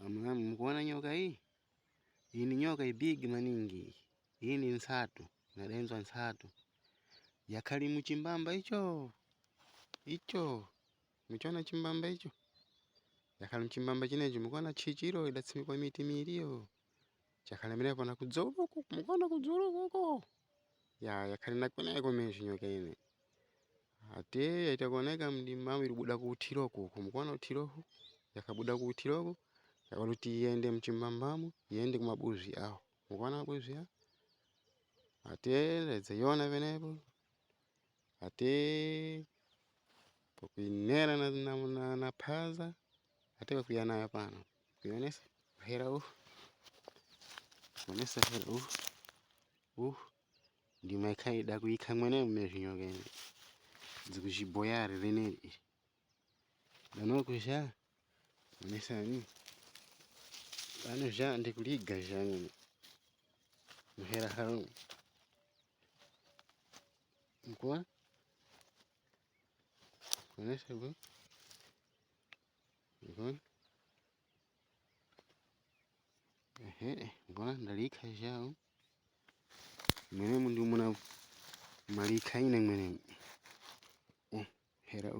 Mkuona nyoka hii? Hii ni nyoka big maningi. Hii ni nsatu, inadenzwa nsatu. Yakali mchimbamba hicho. Mchona chimbamba hicho. Yakali mchimbamba chinecho mkuona chichiro idatsimikwa miti mirio. Chakala mirepo na kudzuluku, mkuona kudzuluku huko. Yakali nakuneko mesho nyoka ine. Ate itakoneka mdimama irubuda kuutiroko, mkuona utiroko. Yakabuda kuutiroko. Yakaluti yende mchimbambamo, yende kumabuzi aho. Mkuona mabuzi aho. Ate leze yona venepo. Ate kuinera na paza. Ate wakuyana yapana. Kuyonesa hera Kuyonesa hera Ndima ikaida kuika mwene mesho nyoka ine. Zikujiboyare veneri. Dano kusha. Kuyonesa ni. Dano ja ndikuliga jani. Muhera harumu. Mkuona? Kuyonesa bu. Mkuona? Mkuona ndalika jao. Mwene mundu muna malika ine mwene. Hera